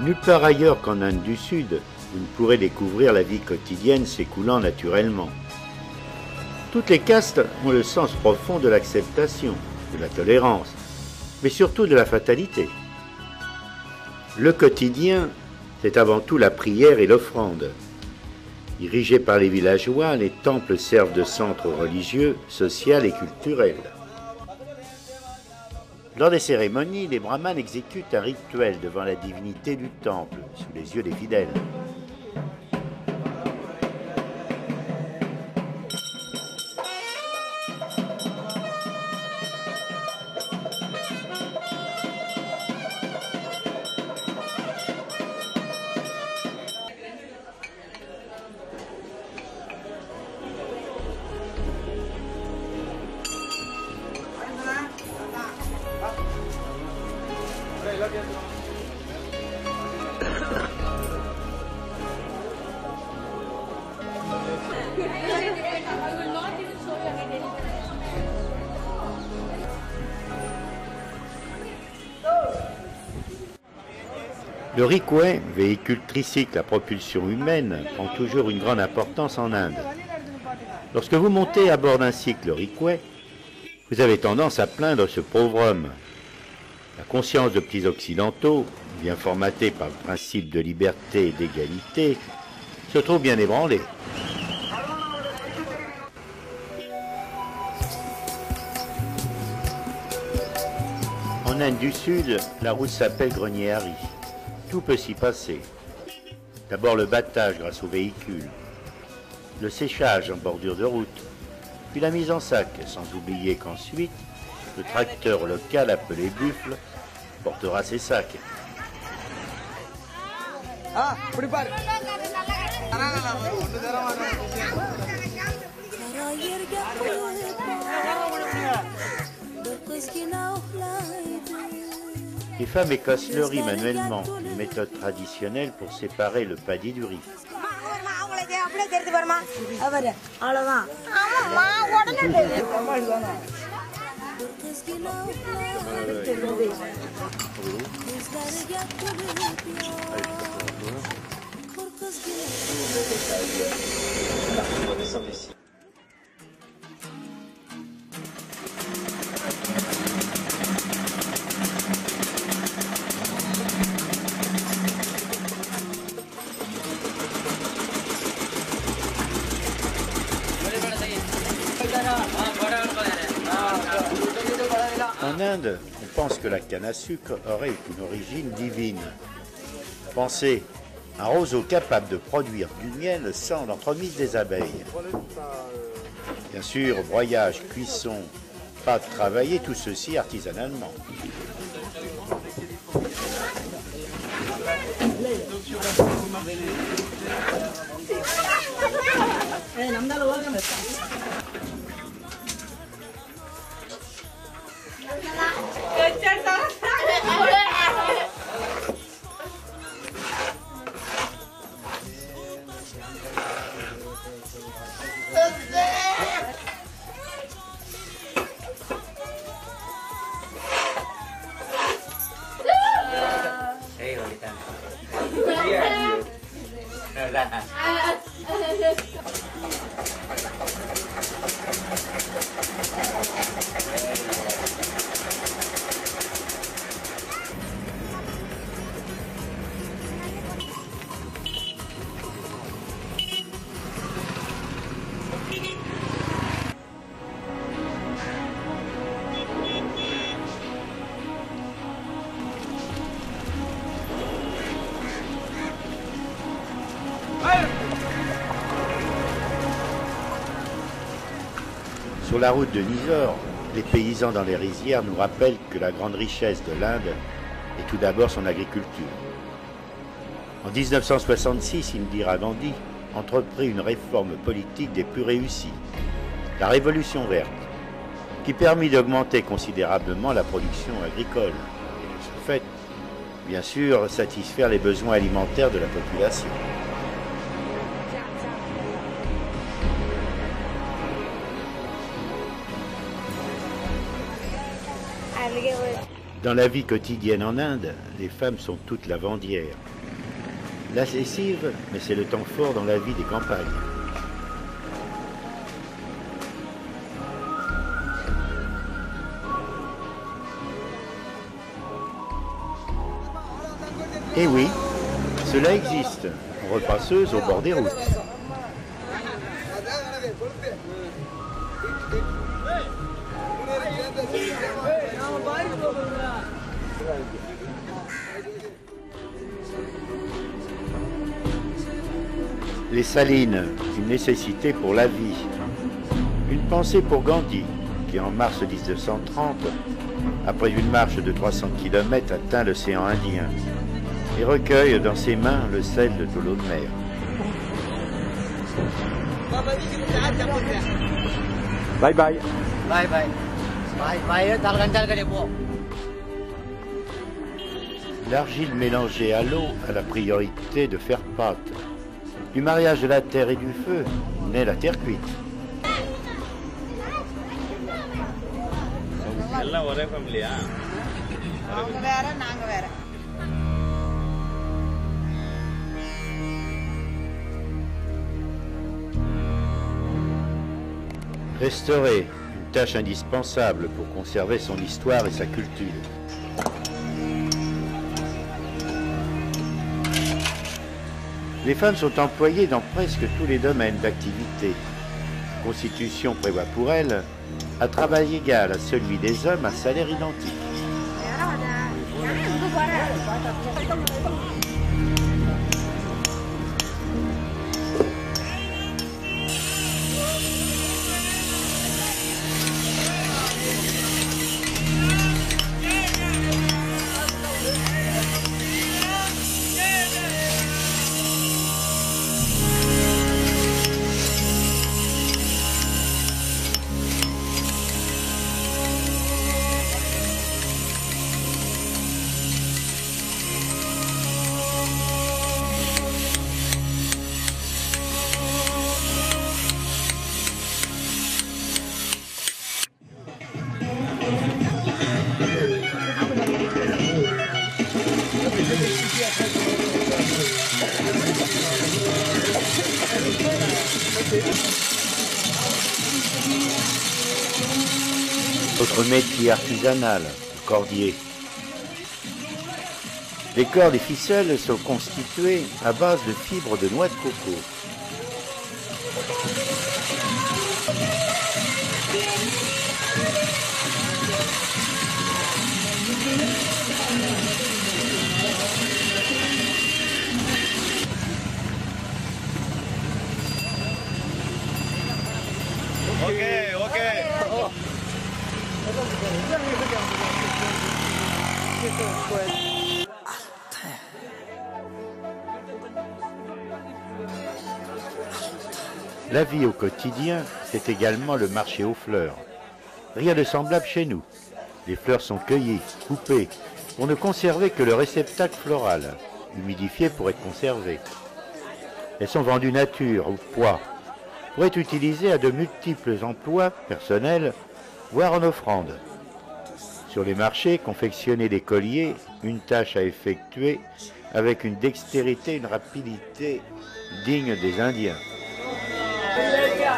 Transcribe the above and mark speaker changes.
Speaker 1: Nulle part ailleurs qu'en Inde du Sud, vous ne pourrez découvrir la vie quotidienne s'écoulant naturellement. Toutes les castes ont le sens profond de l'acceptation, de la tolérance, mais surtout de la fatalité. Le quotidien, c'est avant tout la prière et l'offrande. Dirigés par les villageois, les temples servent de centre religieux, social et culturel. Lors des cérémonies, les brahmanes exécutent un rituel devant la divinité du temple, sous les yeux des fidèles. Le rikway, véhicule tricycle à propulsion humaine, prend toujours une grande importance en Inde. Lorsque vous montez à bord d'un cycle rikway, vous avez tendance à plaindre ce pauvre homme. La conscience de petits occidentaux, bien formatée par le principe de liberté et d'égalité, se trouve bien ébranlée. En Inde du Sud, la route s'appelle Grenier-Harry. Tout peut s'y passer. D'abord le battage grâce aux véhicules, le séchage en bordure de route, puis la mise en sac, sans oublier qu'ensuite, le tracteur local appelé buffle portera ses sacs. Les femmes écassent le riz manuellement, une méthode traditionnelle pour séparer le paddy du riz. En Inde, on pense que la canne à sucre aurait une origine divine. Pensez, un roseau capable de produire du miel sans l'entremise des abeilles. Bien sûr, broyage, cuisson, pâte travaillée, tout ceci artisanalement. Sur la route de Mysore, les paysans dans les rizières nous rappellent que la grande richesse de l'Inde est tout d'abord son agriculture. En 1966, Indira Gandhi entreprit une réforme politique des plus réussies, la Révolution verte, qui permit d'augmenter considérablement la production agricole et de ce fait, bien sûr, satisfaire les besoins alimentaires de la population. Dans la vie quotidienne en Inde, les femmes sont toutes lavandières. La lessive, mais c'est le temps fort dans la vie des campagnes. Et oui, cela existe, repasseuse au bord des routes. Les salines, une nécessité pour la vie. Une pensée pour Gandhi, qui en mars 1930, après une marche de 300 km, atteint l'océan Indien et recueille dans ses mains le sel de l'eau de mer.
Speaker 2: Bye bye.
Speaker 3: Bye bye. Bye bye.
Speaker 1: L'argile mélangée à l'eau a la priorité de faire pâte. Du mariage de la terre et du feu naît la terre cuite. Restaurer, une tâche indispensable pour conserver son histoire et sa culture. Les femmes sont employées dans presque tous les domaines d'activité. La Constitution prévoit pour elles un travail égal à celui des hommes à salaire identique. Autre métier artisanal, le cordier. Les cordes et ficelles sont constituées à base de fibres de noix de coco. La vie au quotidien, c'est également le marché aux fleurs. Rien de semblable chez nous. Les fleurs sont cueillies, coupées, pour ne conserver que le réceptacle floral, humidifié pour être conservé. Elles sont vendues nature ou poids, pour être utilisées à de multiples emplois personnels, voire en offrande. Sur les marchés, confectionner des colliers, une tâche à effectuer avec une dextérité et une rapidité dignes des Indiens.
Speaker 4: क्या